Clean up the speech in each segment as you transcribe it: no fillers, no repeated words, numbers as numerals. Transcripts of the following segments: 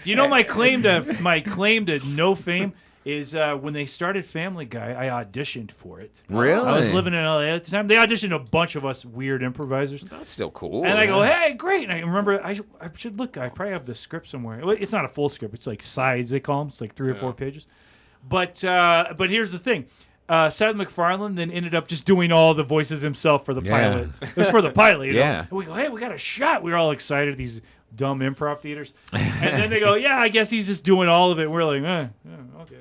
Do you know my claim to no fame is when they started Family Guy, I auditioned for it. Really? I was living in LA at the time. They auditioned a bunch of us weird improvisers. That's still cool. And I go, hey, great. And I remember, I should look. I probably have the script somewhere. It's not a full script. It's like sides, they call them. It's like 3 or 4 pages. But here's the thing. Seth MacFarlane then ended up just doing all the voices himself for the pilot. It was for the pilot, you know? And we go, hey, we got a shot. We were all excited, these dumb improv theaters. And then they go, yeah, I guess he's just doing all of it. And we're like, okay.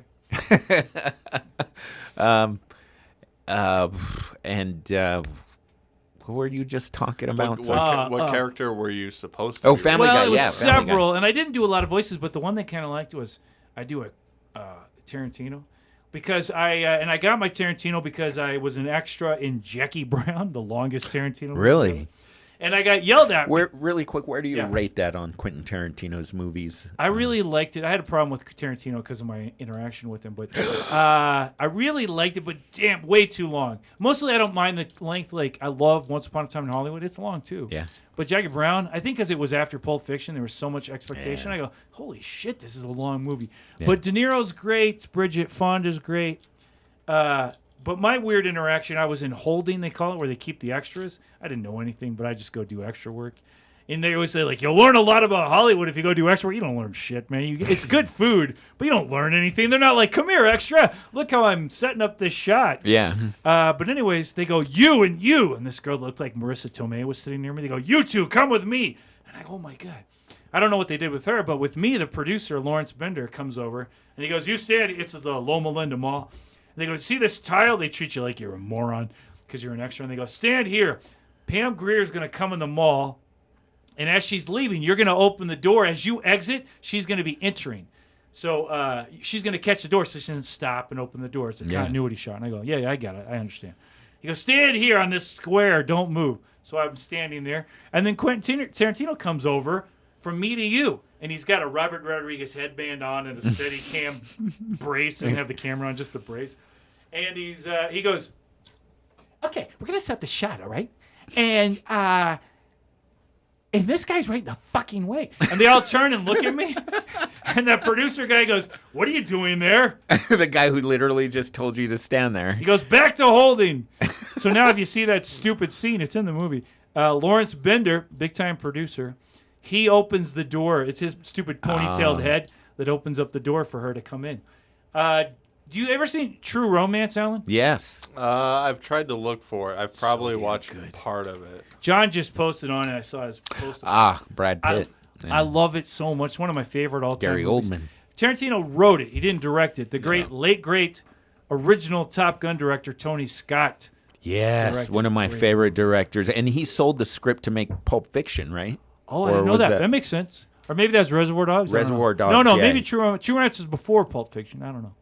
What were you just talking about? What character were you supposed to? Oh, Family Guy. Well, it was yeah, several, and I didn't do a lot of voices, but the one they kind of liked was I do a Tarantino, because I got my Tarantino because I was an extra in Jackie Brown, the longest Tarantino movie Really? ever. And I got yelled at. Really quick, where do you rate that on Quentin Tarantino's movies? I really liked it. I had a problem with Tarantino because of my interaction with him, but I really liked it, but damn, way too long. Mostly I don't mind the length. Like, I love Once Upon a Time in Hollywood. It's long, too. Yeah. But Jackie Brown, I think because it was after Pulp Fiction, there was so much expectation. I go, holy shit, this is a long movie. Yeah. But De Niro's great. Bridget Fonda's great. But my weird interaction, I was in holding, they call it, where they keep the extras. I didn't know anything, but I just go do extra work. And they always say, like, you'll learn a lot about Hollywood if you go do extra work. You don't learn shit, man. It's good food, but you don't learn anything. They're not like, come here, extra. Look how I'm setting up this shot. Yeah. But anyways, they go, you and you. And this girl looked like Marissa Tomei was sitting near me. They go, you two, come with me. And I go, oh, my God. I don't know what they did with her, but with me, the producer, Lawrence Bender, comes over. And he goes, you stand. It's at the Loma Linda Mall. And they go, see this tile? They treat you like you're a moron because you're an extra. And they go, stand here. Pam Grier's going to come in the mall. And as she's leaving, you're going to open the door. As you exit, she's going to be entering. So she's going to catch the door, so she doesn't stop and open the door. It's a continuity shot. And I go, yeah, I got it. I understand. He goes, stand here on this square. Don't move. So I'm standing there. And then Quentin Tarantino comes over from me to you. And he's got a Robert Rodriguez headband on and a steady cam brace. And have the camera on, just the brace. And he goes, okay, we're going to set the shot, all right? And this guy's right the fucking way. And they all turn and look at me. And that producer guy goes, what are you doing there? The guy who literally just told you to stand there. He goes, back to holding. So now if you see that stupid scene, it's in the movie. Lawrence Bender, big-time producer, he opens the door. It's his stupid ponytailed head that opens up the door for her to come in. Do you ever seen True Romance, Alan? Yes. I've tried to look for it. I've probably watched part of it. John just posted on it. I saw his post. Brad Pitt. I love it so much. One of my favorite all-time Gary movies. Oldman. Tarantino wrote it. He didn't direct it. The late great original Top Gun director, Tony Scott. Yes, one of my favorite directors. And he sold the script to make Pulp Fiction, right? Oh, I didn't know that. That makes sense. Or maybe that's Reservoir Dogs. Reservoir Dogs. No, maybe True Romance was before Pulp Fiction. I don't know.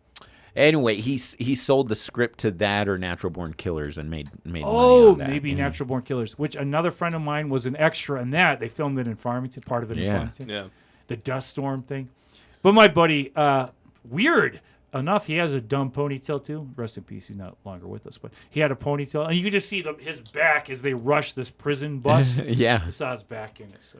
Anyway, he sold the script to that or Natural Born Killers and made money on that. Maybe Natural Born Killers, which another friend of mine was an extra in that. They filmed it in Farmington, part of it in Farmington. Yeah. The dust storm thing. But my buddy, weird enough, he has a dumb ponytail too. Rest in peace, he's no longer with us. But he had a ponytail, and you could just see his back as they rush this prison bus. Yeah. I saw his back in it. So.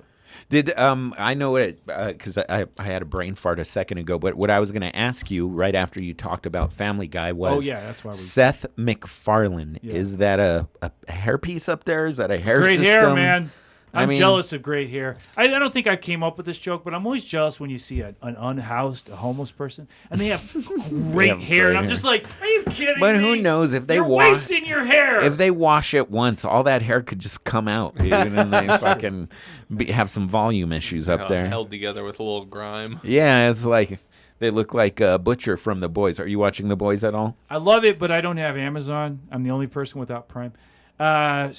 Did I know it because I had a brain fart a second ago, but what I was going to ask you right after you talked about Family Guy was that's why Seth MacFarlane. Yeah. Is that a hairpiece up there? Is that a hair great system? Hair, man. I'm jealous of great hair. I don't think I came up with this joke, but I'm always jealous when you see an unhoused, a homeless person, and they have great hair, and I'm just like, are you kidding me? But who knows if they You're wasting your hair. If they wash it once, all that hair could just come out, dude, and they fucking have some volume issues up there. Held together with a little grime. Yeah, it's like they look like Butcher from The Boys. Are you watching The Boys at all? I love it, but I don't have Amazon. I'm the only person without Prime. No,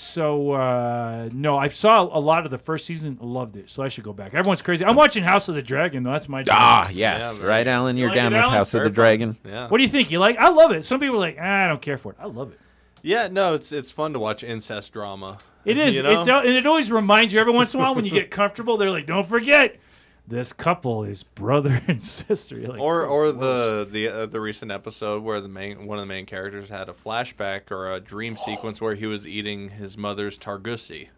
I saw a lot of the first season, loved it, so I should go back. Everyone's crazy. I'm watching House of the Dragon, though. That's my job. Yes. Yeah, right, Alan? You're down it, with Alan? House of the Dragon? Yeah. What do you think? You like? I love it. Some people are like, I don't care for it. I love it. Yeah, no, it's fun to watch incest drama. It is. You know? And it always reminds you every once in a while when you get comfortable, they're like, don't forget, this couple is brother and sister. You're like, or the recent episode where one of the main characters had a flashback or a dream sequence where he was eating his mother's targusi.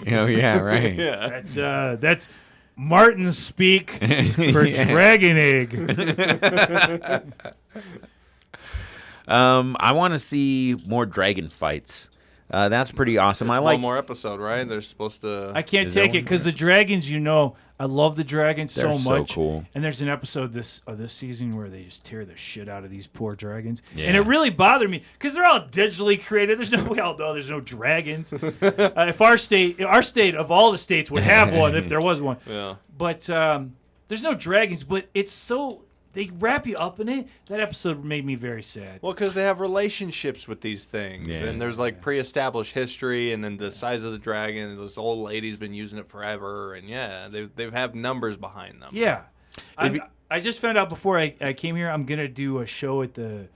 Yeah, right. Yeah. That's Martin speak for Dragon Egg. I want to see more dragon fights. That's pretty awesome. It's I like. one more episode, right? They're supposed to. I can't Is there take it one because the dragons, I love the dragons They're so so much. cool. And there's an episode this season where they just tear the shit out of these poor dragons, Yeah. and it really bothered me because they're all digitally created. We all know there's no dragons. If our state of all the states would have one, if there was one, Yeah. but there's no dragons. But it's so. They wrap you up in it. That episode made me very sad. Well, because they have relationships with these things, Yeah. and there's like pre-established history, and then the size of the dragon. And this old lady's been using it forever, and they have numbers behind them. Yeah. I just found out before I came here, I'm going to do a show at the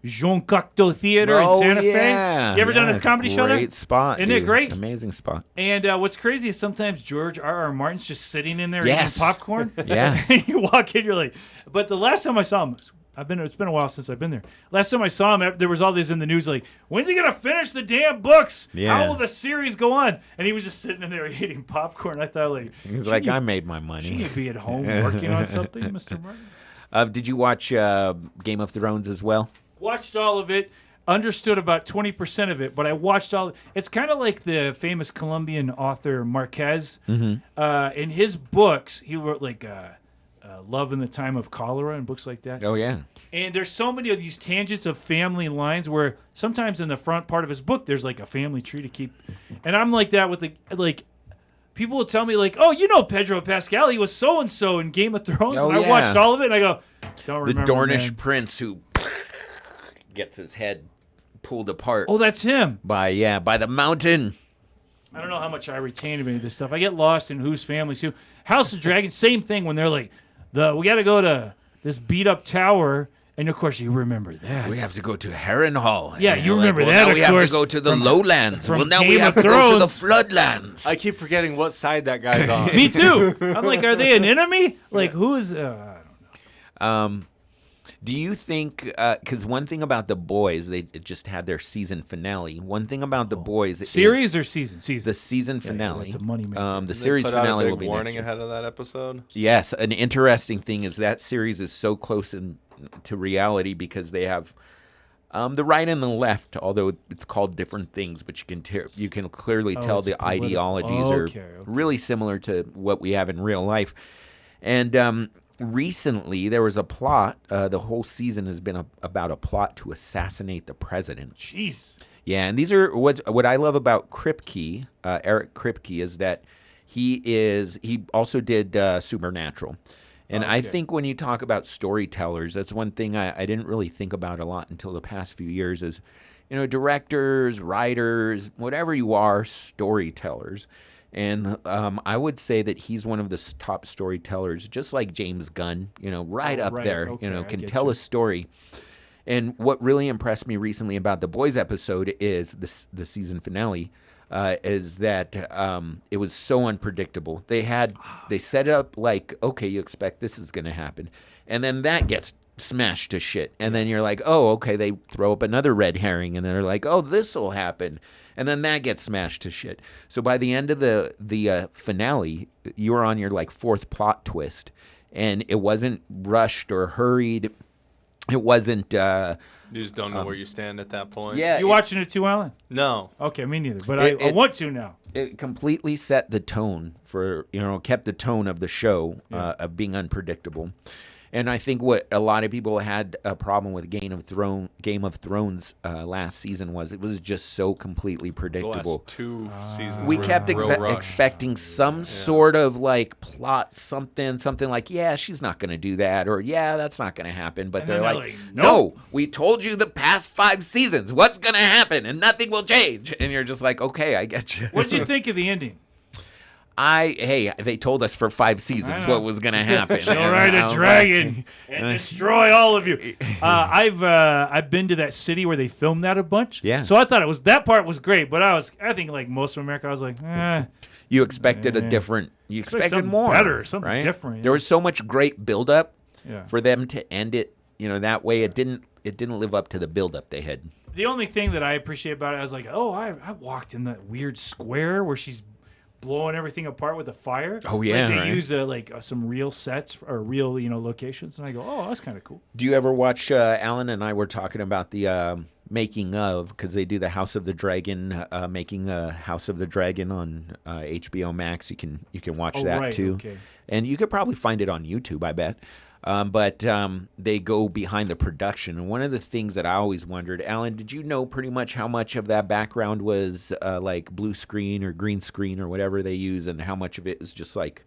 Jean Cocteau Theater in Santa Fe. You ever done a it's comedy show there? Great spot. Isn't it dude. great? Amazing spot. And what's crazy is sometimes George R.R. Martin's just sitting in there Yes. eating popcorn. Yes. And you walk in, you're like, but the last time I saw him, it's been a while since I've been there. Last time I saw him, there was all this in the news like, when's he gonna finish the damn books? Yeah. How will the series go on? And he was just sitting in there eating popcorn. I thought like, He's like, I made my money. should you be at home working on something, Mr. Martin? Did you watch Game of Thrones as well? Watched all of it, understood about 20% of it, but I watched all. It's kind of like the famous Colombian author Marquez. In his books, he wrote like Love in the Time of Cholera and books like that. Oh, yeah. And there's so many of these tangents of family lines where sometimes in the front part of his book, there's like a family tree to keep. And I'm like that with people will tell me like, oh, Pedro Pascal, he was so-and-so in Game of Thrones. Oh, and I yeah. watched all of it and I go, don't The remember. Dornish man. prince who gets his head pulled apart Oh, that's him. by the mountain. I don't know how much I retain of any of this stuff. I get lost in whose families who. House of Dragons, same thing when they're like, we got to go to this beat up tower. And of course, you remember that. We have to go to Harrenhal. Yeah, And you you're remember well, that, Now of we have course, to go to the from- lowlands. from Well, now we Game have of to go to the Thrones. floodlands. I keep forgetting what side that guy's on. Me too. I'm like, are they an enemy? Like, who is? I don't know. Do you think? Because one thing about the boys, they just had their season finale. One thing about the boys, Series is or season? Season. the season Yeah, finale. it's a moneymaker. The They series put out finale a big will be next warning year. ahead of that episode. Yes, an interesting thing is that series is so close to reality because they have the right and the left, although it's called different things, but you can clearly tell it's the political. ideologies Okay. are really similar to what we have in real life. And recently there was a plot. The whole season has been about a plot to assassinate the president. Jeez. Yeah, and these are what I love about Kripke, Eric Kripke, is that he also did Supernatural. And I think when you talk about storytellers, that's one thing I didn't really think about a lot until the past few years is, directors, writers, whatever you are, storytellers. And I would say that he's one of the top storytellers, just like James Gunn, right up right. there, Okay, I can get tell you. a story. And what really impressed me recently about the Boys episode is the season finale, is that it was so unpredictable. They set it up like, okay, you expect this is going to happen, and then that gets smashed to shit, and then you're like, oh, okay, they throw up another red herring, and then they're like, oh, this will happen, and then that gets smashed to shit. So by the end of the finale, you were on your like fourth plot twist, and it wasn't rushed or hurried. It wasn't. You just don't know where you stand at that point. Yeah, You watching it too, Alan? No. Okay, me neither. But It- I want to now. it completely set the tone for kept the tone of the show of being unpredictable. And I think what a lot of people had a problem with Game of Thrones last season was it was just so completely The predictable. last two seasons We were kept real rushed. expecting some sort of like plot, something like, yeah, she's not going to do that, or yeah, that's not going to happen. But And they're then like, they're like, no, nope. we told you the past 5 seasons what's going to happen, and nothing will change. And you're just like, okay, I get you. What did you think of the ending? They told us for 5 seasons what was going to happen. She'll And ride I a was dragon and destroy all of you. I've been to that city where they filmed that a bunch. Yeah. So I thought that part was great, but I think like most of America, I was like, you expected a different. You expected something more, better, something right? different, yeah. There was so much great buildup yeah. for them to end it. That way it didn't live up to the buildup they had. The only thing that I appreciate about it, I was like, oh, I walked in that weird square where she's blowing everything apart with the fire. Oh, yeah, Like, they right. use some real sets or real locations, and I go, oh, that's kind of cool. Do you ever watch? Alan and I were talking about the making of, because they do the House of the Dragon, making House of the Dragon on HBO Max. You can watch Oh, that right, too, okay. and you could probably find it on YouTube, I bet. But they go behind the production, and one of the things that I always wondered, Alan, did you know pretty much how much of that background was like blue screen or green screen or whatever they use, and how much of it is just like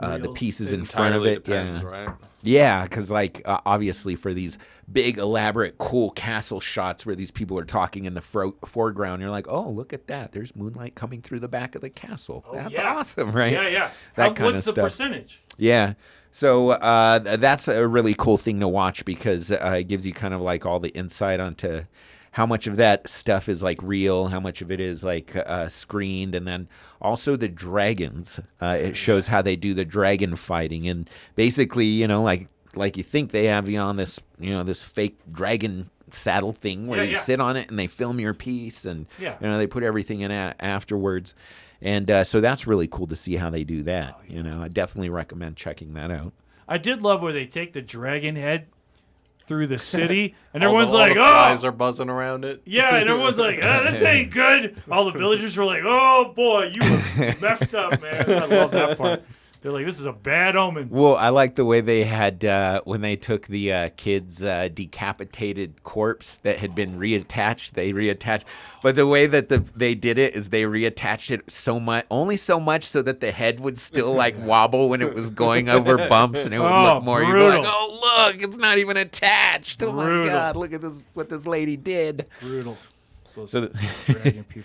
the Real. pieces It in front of entirely it? depends, Yeah. right? Yeah, because like obviously for these big, elaborate, cool castle shots where these people are talking in the foreground, you're like, oh, look at that. There's moonlight coming through the back of the castle. That's yeah. awesome, right? Yeah. That kind of What's the stuff. percentage? Yeah. So that's a really cool thing to watch because it gives you kind of like all the insight onto how much of that stuff is like real, how much of it is like screened, and then also the dragons. It shows how they do the dragon fighting, and basically, like you think they have you on this, this fake dragon saddle thing where you sit on it and they film your piece, and they put everything in afterwards. And so that's really cool to see how they do that. I definitely recommend checking that out. I did love where they take the dragon head through the city, and All everyone's the like, flies oh! are buzzing around it. Yeah, and everyone's like, this ain't good. All the villagers were like, oh, boy, you messed up, man. I love that part. They're like, this is a bad omen. Well, I like the way they had when they took the kid's decapitated corpse that had been reattached. They reattached, but the way that they did it is they reattached it only so much so that the head would still like wobble when it was going over bumps, and it would look more. You'd be like, brutal. oh look, it's not even attached. Oh my Brutal. God, look at this! What this lady did. Brutal. Those So dragon people.